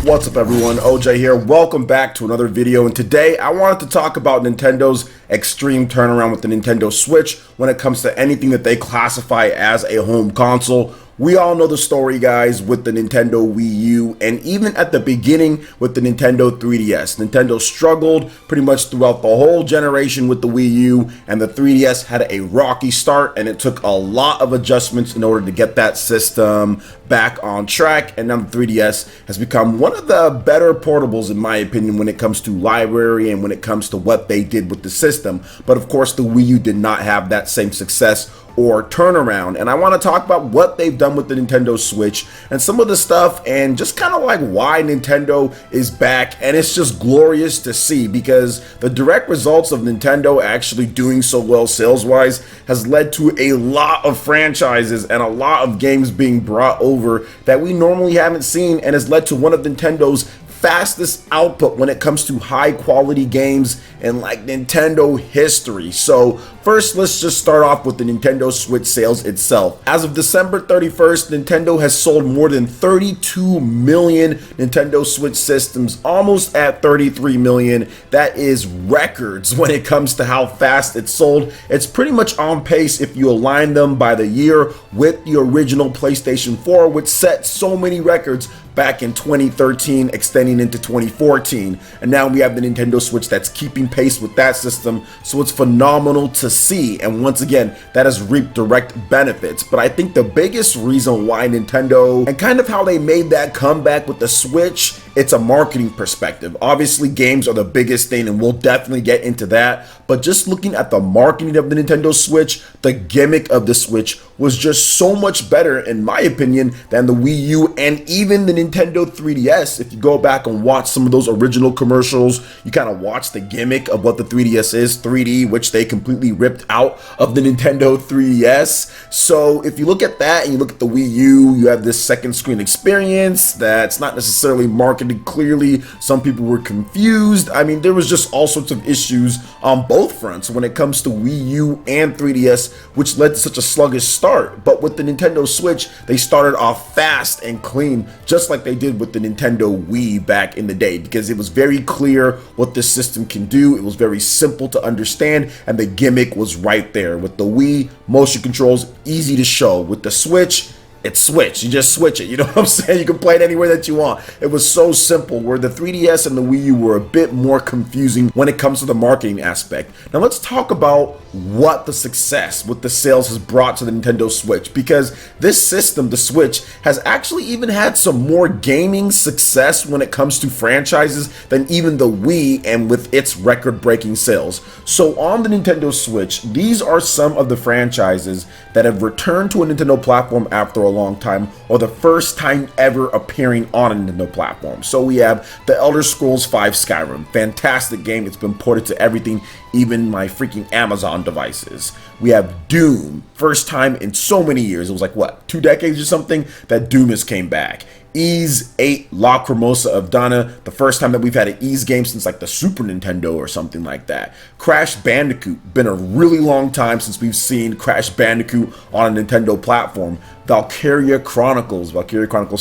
What's up everyone, OJ here. Welcome back to another video, and today I wanted to talk about Nintendo's extreme turnaround with the Nintendo Switch when it comes to anything that they classify as a home console. We all know the story, guys, with the Nintendo Wii U, and even at the beginning with the Nintendo 3DS. Nintendo struggled pretty much throughout the whole generation with the Wii U, and the 3DS had a rocky start, and it took a lot of adjustments in order to get that system back on track. And now the 3DS has become one of the better portables, in my opinion, when it comes to library and when it comes to what they did with the system. But of course, the Wii U did not have that same success or turnaround, and I want to talk about what they've done with the Nintendo Switch and some of the stuff, and just kind of like why Nintendo is back. And it's just glorious to see, because the direct results of Nintendo actually doing so well sales wise has led to a lot of franchises and a lot of games being brought over that we normally haven't seen, and has led to one of Nintendo's fastest output when it comes to high quality games in like Nintendo history. So first, let's just start off with the Nintendo Switch sales itself. As of December 31st, Nintendo has sold more than 32 million Nintendo Switch systems, almost at 33 million. That is records when it comes to how fast it's sold. It's pretty much on pace if you align them by the year with the original PlayStation 4, which set so many records back in 2013, extending into 2014. And now we have the Nintendo Switch that's keeping pace with that system, so it's phenomenal to see. And once again, that has reaped direct benefits. But I think the biggest reason why Nintendo, and kind of how they made that comeback with the Switch, it's a marketing perspective. Obviously, games are the biggest thing, and we'll definitely get into that. But just looking at the marketing of the Nintendo Switch, the gimmick of the Switch was just so much better, in my opinion, than the Wii U and even the Nintendo 3DS. If you go back and watch some of those original commercials, you kind of watch the gimmick of what the 3DS is, 3D, which they completely ripped out of the Nintendo 3DS. So if you look at that and you look at the Wii U, you have this second screen experience that's not necessarily marketed clearly. Some people were confused. I mean, there was just all sorts of issues on both fronts when it comes to Wii U and 3DS, which led to such a sluggish start. But with the Nintendo Switch, they started off fast and clean, just like they did with the Nintendo Wii back in the day, because it was very clear what this system can do. It was very simple to understand, and the gimmick was right there. With the Wii, motion controls easy to show. With the Switch, it's Switch. You just switch it. You know what I'm saying? You can play it anywhere that you want. It was so simple, where the 3DS and the Wii U were a bit more confusing when it comes to the marketing aspect. Now let's talk about what the success with the sales has brought to the Nintendo Switch, because this system, the Switch, has actually even had some more gaming success when it comes to franchises than even the Wii, and with its record-breaking sales. So on the Nintendo Switch, these are some of the franchises that have returned to a Nintendo platform after a long time, or the first time ever appearing on a Nintendo platform. So we have The Elder Scrolls V Skyrim, fantastic game. It's been ported to everything, even my freaking Amazon devices. We have Doom, first time in so many years. It was like, what, 2 decades or something, that Doom has came back. Ys 8 Lacrimosa of Dana, the first time that we've had an Ys game since like the Super Nintendo or something like that. Crash Bandicoot, been a really long time since we've seen Crash Bandicoot on a Nintendo platform. Valkyria Chronicles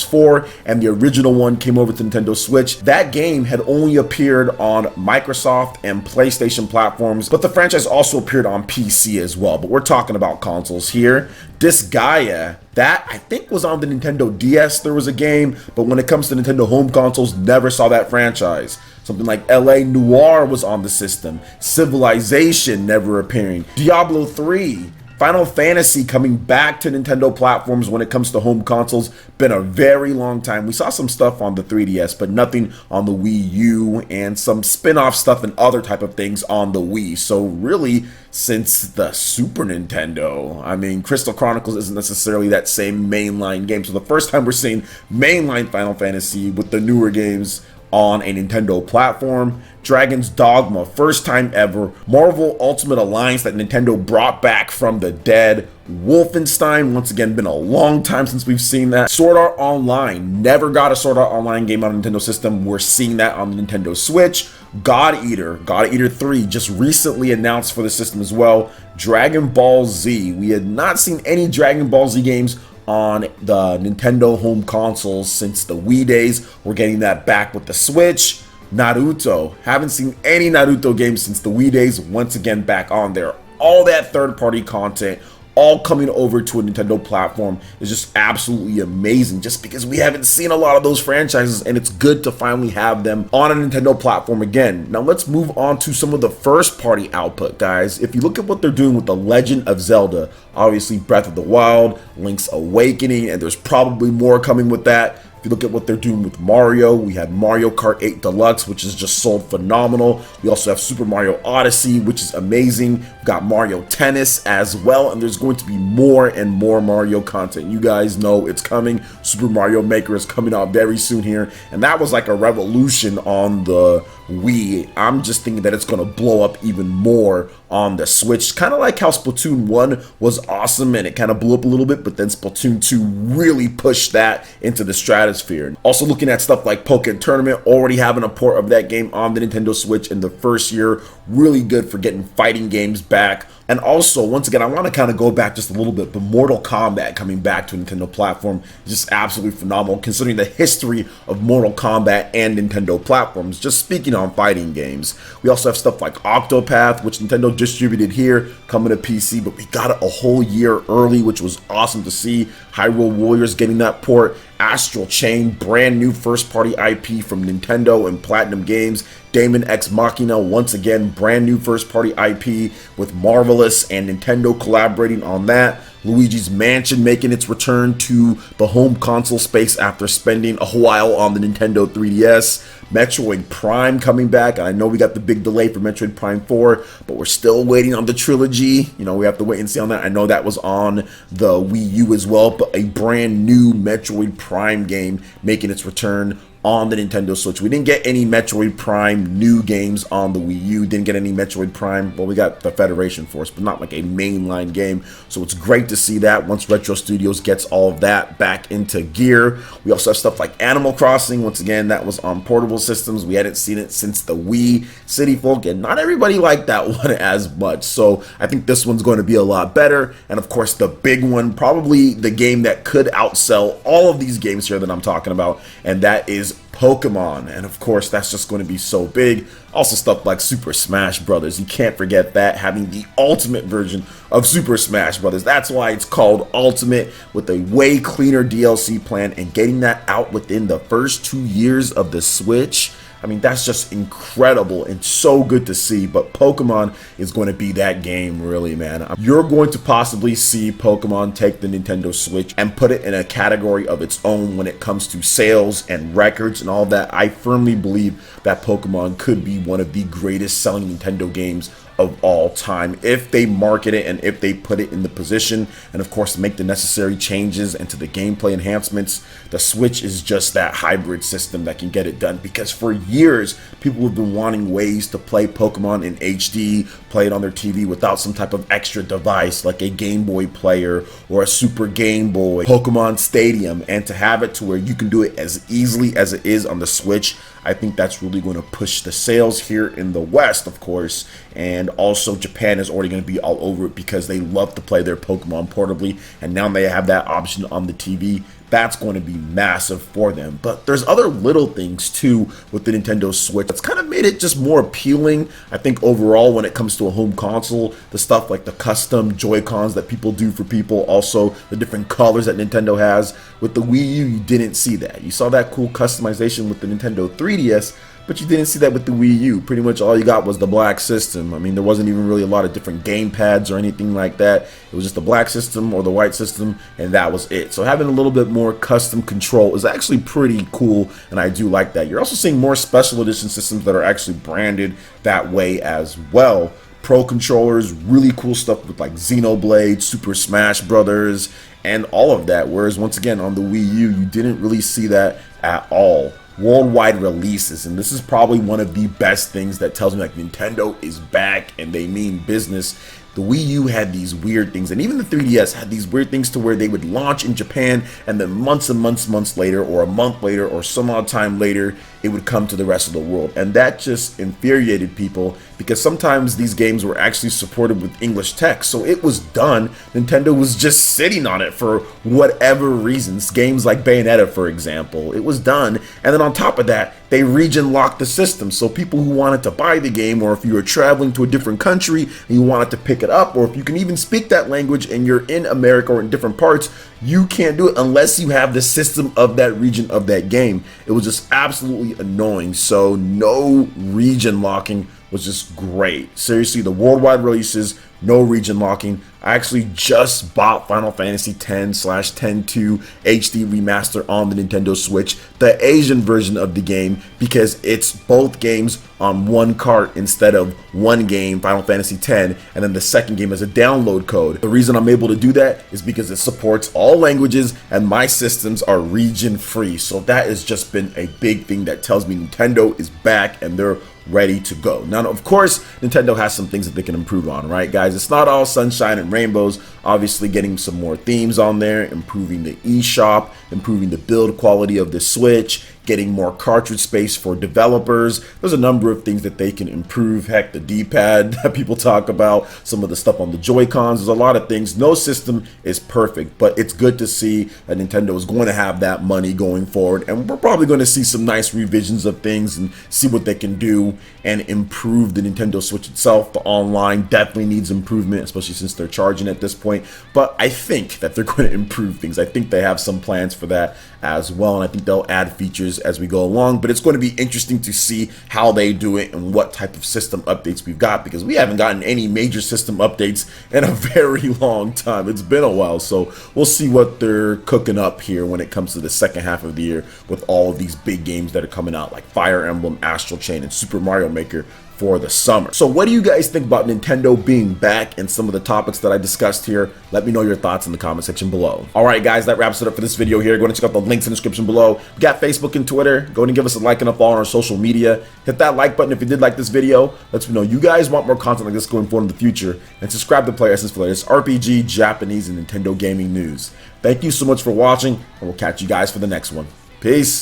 4, and the original one came over to Nintendo Switch. That game had only appeared on Microsoft and PlayStation platforms, but the franchise also appeared on PC as well. But we're talking about consoles here. Disgaea, that I think was on the Nintendo DS. There was a game, but when it comes to Nintendo home consoles, never saw that franchise. Something like LA Noire was on the system. Civilization never appearing. Diablo 3. Final Fantasy coming back to Nintendo platforms when it comes to home consoles. Been a very long time. We saw some stuff on the 3DS, but nothing on the Wii U, and some spin-off stuff and other type of things on the Wii. So really, since the Super Nintendo, I mean, Crystal Chronicles isn't necessarily that same mainline game. So the first time we're seeing mainline Final Fantasy with the newer games on a Nintendo platform. Dragon's Dogma, first time ever. Marvel Ultimate Alliance that Nintendo brought back from the dead. Wolfenstein, once again, been a long time since we've seen that. Sword Art Online, never got a Sword Art Online game on a Nintendo system. We're seeing that on the Nintendo Switch. God Eater 3 just recently announced for the system as well. Dragon Ball Z, we had not seen any Dragon Ball Z games on the Nintendo home consoles since the Wii days. We're getting that back with the Switch. Naruto, haven't seen any Naruto games since the Wii days, once again back on there. All that third-party content, all coming over to a Nintendo platform is just absolutely amazing, just because we haven't seen a lot of those franchises, and it's good to finally have them on a Nintendo platform again. Now let's move on to some of the first-party output, guys. If you look at what they're doing with The Legend of Zelda, obviously Breath of the Wild, Link's Awakening, and there's probably more coming with that. If you look at what they're doing with Mario, we have Mario Kart 8 Deluxe, which is just sold phenomenal. We also have Super Mario Odyssey, which is amazing. We've got Mario Tennis as well, and there's going to be more and more Mario content. You guys know it's coming. Super Mario Maker is coming out very soon here, and that was like a revolution on the Wii. I'm just thinking that it's going to blow up even more on the Switch, kind of like how Splatoon 1 was awesome and it kind of blew up a little bit, but then Splatoon 2 really pushed that into the stratosphere. Also looking at stuff like Pokken Tournament, already having a port of that game on the Nintendo Switch in the first year, really good for getting fighting games back. And also, once again, I want to kind of go back just a little bit, but Mortal Kombat coming back to a Nintendo platform is just absolutely phenomenal, considering the history of Mortal Kombat and Nintendo platforms, just speaking on fighting games. We also have stuff like Octopath, which Nintendo distributed here, coming to PC, but we got it a whole year early, which was awesome to see. Hyrule Warriors getting that port. Astral Chain, brand new first-party IP from Nintendo and Platinum Games. Daemon X Machina, once again, brand new first-party IP with Marvelous and Nintendo collaborating on that. Luigi's Mansion making its return to the home console space after spending a while on the Nintendo 3DS. Metroid Prime coming back. I know we got the big delay for Metroid Prime 4, but we're still waiting on the trilogy. You know, we have to wait and see on that. I know that was on the Wii U as well, but a brand new Metroid Prime game making its return on the Nintendo Switch. We didn't get any Metroid Prime new games on the Wii U. Didn't get any Metroid Prime. Well, we got the Federation Force, but not like a mainline game. So it's great to see that once Retro Studios gets all of that back into gear. We also have stuff like Animal Crossing. Once again, that was on portable systems. We hadn't seen it since the Wii. City Folk, and not everybody liked that one as much. So I think this one's going to be a lot better. And of course, the big one, probably the game that could outsell all of these games here that I'm talking about, and that is Pokemon. And of course, that's just going to be so big. Also stuff like Super Smash Brothers. You can't forget that, having the ultimate version of Super Smash Brothers. That's why it's called Ultimate, with a way cleaner DLC plan, and getting that out within the first 2 years of the Switch. I mean, that's just incredible and so good to see. But Pokemon is going to be that game, really, man. You're going to possibly see Pokemon take the Nintendo Switch and put it in a category of its own when it comes to sales and records and all that. I firmly believe that Pokemon could be one of the greatest selling Nintendo games of all time if they market it and if they put it in the position, and of course make the necessary changes into the gameplay enhancements. The Switch is just that hybrid system that can get it done, because for years people have been wanting ways to play Pokemon in HD, play it on their TV without some type of extra device like a Game Boy player or a Super Game Boy, Pokemon Stadium, and to have it to where you can do it as easily as it is on the Switch. I think that's really going to push the sales here in the West, of course, and also Japan is already going to be all over it because they love to play their Pokemon portably, and now they have that option on the TV. That's going to be massive for them. But there's other little things too with the Nintendo Switch that's kind of made it just more appealing, I think, overall when it comes to a home console. The stuff like the custom Joy-Cons that people do for people, also the different colors that Nintendo has. With the Wii U, you didn't see that. You saw that cool customization with the Nintendo 3DS, but you didn't see that with the Wii U. Pretty much all you got was the black system. I mean, there wasn't even really a lot of different game pads or anything like that. It was just the black system or the white system, and that was it. So having a little bit more custom control is actually pretty cool, and I do like that. You're also seeing more special edition systems that are actually branded that way as well. Pro controllers, really cool stuff with like Xenoblade, Super Smash Brothers, and all of that. Whereas once again on the Wii U, you didn't really see that at all. Worldwide releases, and this is probably one of the best things that tells me like Nintendo is back and they mean business. The Wii U had these weird things, and even the 3DS had these weird things to where they would launch in Japan, and then months and months later, or a month later, or some odd time later, it would come to the rest of the world. And that just infuriated people because sometimes these games were actually supported with English text. So it was done. Nintendo was just sitting on it for whatever reasons. Games like Bayonetta, for example, it was done. And then on top of that, they region locked the system. So people who wanted to buy the game, or if you were traveling to a different country and you wanted to pick it up, or if you can even speak that language and you're in America or in different parts, you can't do it unless you have the system of that region of that game. It was just absolutely annoying. So no region locking was just great. Seriously, the worldwide releases, no region locking. I actually just bought Final Fantasy X/10-2 HD Remaster on the Nintendo Switch, the Asian version of the game, because it's both games on one cart instead of one game, Final Fantasy X, and then the second game as a download code. The reason I'm able to do that is because it supports all languages and my systems are region free. So that has just been a big thing that tells me Nintendo is back and they're ready to go. Now, of course, Nintendo has some things that they can improve on, right, guys? It's not all sunshine and rainbows. Obviously, getting some more themes on there, improving the eShop, improving the build quality of the Switch, getting more cartridge space for developers. There's a number of things that they can improve. Heck, the D-pad that people talk about, some of the stuff on the Joy-Cons. There's a lot of things. No system is perfect, but it's good to see that Nintendo is going to have that money going forward, and we're probably going to see some nice revisions of things and see what they can do and improve the Nintendo Switch itself. The online definitely needs improvement, especially since they're charging at this point, but I think that they're going to improve things. I think they have some plans for that as well, and I think they'll add features as we go along, but it's going to be interesting to see how they do it and what type of system updates we've got, because we haven't gotten any major system updates in a very long time. It's been a while, so we'll see what they're cooking up here when it comes to the second half of the year with all of these big games that are coming out like Fire Emblem, Astral Chain, and Super Mario Maker for the summer. So what do you guys think about Nintendo being back and some of the topics that I discussed here? Let me know your thoughts in the comment section below. All right, guys, that wraps it up for this video here. Go and check out the links in the description below. We got Facebook and Twitter. Go and give us a like and a follow on our social media. Hit that like button if you did like this video. Let me know you guys want more content like this going forward in the future. And subscribe to PlayerEssence for the latest RPG, Japanese, and Nintendo gaming news. Thank you so much for watching, and we'll catch you guys for the next one. Peace.